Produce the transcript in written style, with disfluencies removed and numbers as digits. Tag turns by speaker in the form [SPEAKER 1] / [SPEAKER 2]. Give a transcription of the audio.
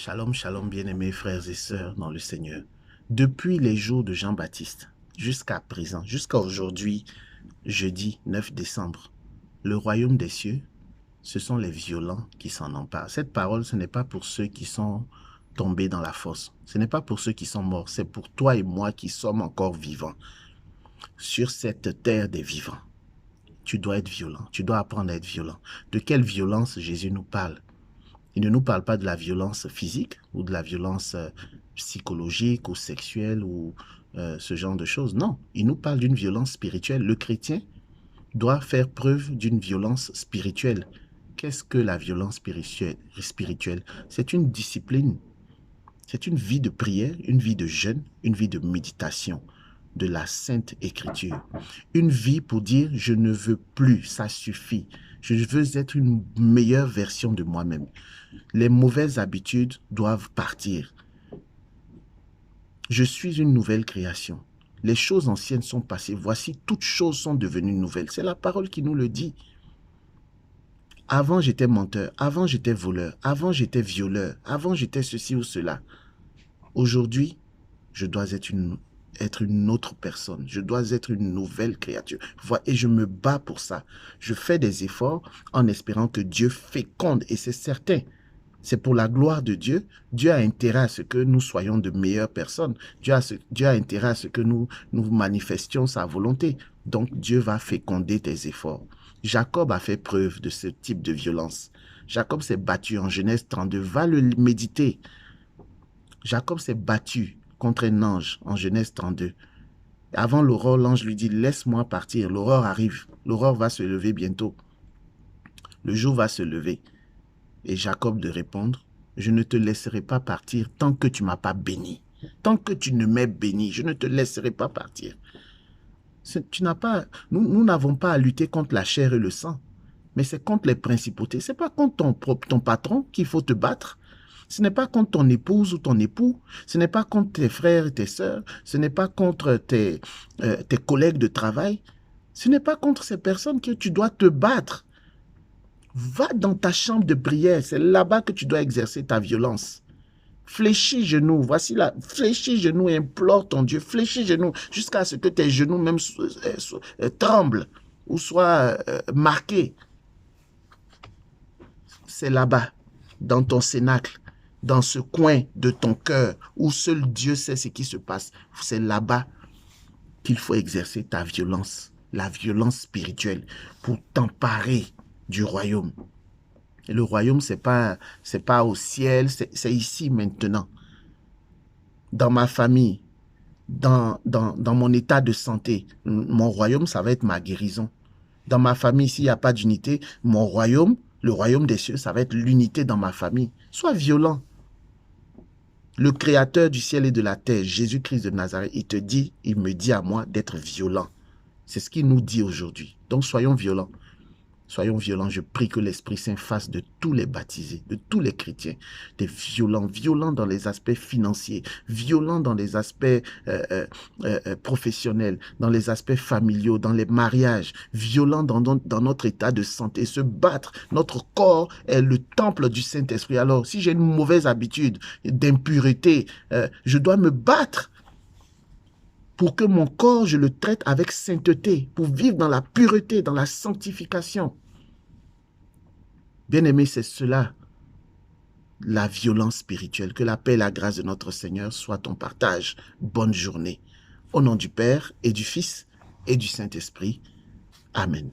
[SPEAKER 1] Shalom, shalom, bien-aimés frères et sœurs dans le Seigneur. Depuis les jours de Jean-Baptiste jusqu'à présent, jusqu'à aujourd'hui, jeudi 9 décembre, le royaume des cieux, ce sont les violents qui s'en emparent. Cette parole, ce n'est pas pour ceux qui sont tombés dans la fosse. Ce n'est pas pour ceux qui sont morts. C'est pour toi et moi qui sommes encore vivants. Sur cette terre des vivants, tu dois être violent. Tu dois apprendre à être violent. De quelle violence Jésus nous parle? Il ne nous parle pas de la violence physique ou de la violence psychologique ou sexuelle ou ce genre de choses. Non, il nous parle d'une violence spirituelle. Le chrétien doit faire preuve d'une violence spirituelle. Qu'est-ce que la violence spirituelle? C'est une discipline. C'est une vie de prière, une vie de jeûne, une vie de méditation de la Sainte Écriture. Une vie pour dire, je ne veux plus, ça suffit. Je veux être une meilleure version de moi-même. Les mauvaises habitudes doivent partir. Je suis une nouvelle création. Les choses anciennes sont passées. Voici, toutes choses sont devenues nouvelles. C'est la parole qui nous le dit. Avant, j'étais menteur. Avant, j'étais voleur. Avant, j'étais violeur. Avant, j'étais ceci ou cela. Aujourd'hui, je dois être une autre personne. Je dois être une nouvelle créature. Et je me bats pour ça. Je fais des efforts en espérant que Dieu féconde. Et c'est certain. C'est pour la gloire de Dieu. Dieu a intérêt à ce que nous soyons de meilleures personnes. Dieu a intérêt à ce que nous manifestions sa volonté. Donc, Dieu va féconder tes efforts. Jacob a fait preuve de ce type de violence. Jacob s'est battu en Genèse 32. Va le méditer. Jacob s'est battu contre un ange en Genèse 32. Avant l'aurore, l'ange lui dit, laisse-moi partir. L'aurore arrive. L'aurore va se lever bientôt. Le jour va se lever. Et Jacob de répondre, je ne te laisserai pas partir tant que tu ne m'as pas béni. Tant que tu ne m'es béni, je ne te laisserai pas partir. Nous n'avons pas à lutter contre la chair et le sang, mais c'est contre les principautés. Ce n'est pas contre ton patron qu'il faut te battre. Ce n'est pas contre ton épouse ou ton époux. Ce n'est pas contre tes frères et tes sœurs. Ce n'est pas contre tes collègues de travail. Ce n'est pas contre ces personnes que tu dois te battre. Va dans ta chambre de prière, c'est là-bas que tu dois exercer ta violence. Fléchis genoux, voici là, fléchis genoux et implore ton Dieu, fléchis genoux jusqu'à ce que tes genoux même tremblent ou soient marqués. C'est là-bas, dans ton cénacle, dans ce coin de ton cœur où seul Dieu sait ce qui se passe. C'est là-bas qu'il faut exercer ta violence, la violence spirituelle pour t'emparer du royaume. Et le royaume, c'est pas au ciel, c'est ici maintenant. Dans ma famille, dans mon état de santé, mon royaume, ça va être ma guérison. Dans ma famille, s'il n'y a pas d'unité, mon royaume, le royaume des cieux, ça va être l'unité dans ma famille. Sois violent. Le créateur du ciel et de la terre, Jésus-Christ de Nazareth, il me dit à moi d'être violent. C'est ce qu'il nous dit aujourd'hui. Donc soyons violents. Soyons violents, je prie que l'Esprit Saint fasse de tous les baptisés, de tous les chrétiens, des violents, violents dans les aspects financiers, violents dans les aspects professionnels, dans les aspects familiaux, dans les mariages, violents dans notre état de santé, se battre. Notre corps est le temple du Saint-Esprit. Alors, si j'ai une mauvaise habitude d'impureté, je dois me battre pour que mon corps, je le traite avec sainteté, pour vivre dans la pureté, dans la sanctification. Bien-aimé, c'est cela, la violence spirituelle. Que la paix et la grâce de notre Seigneur soient ton partage. Bonne journée. Au nom du Père et du Fils et du Saint-Esprit. Amen.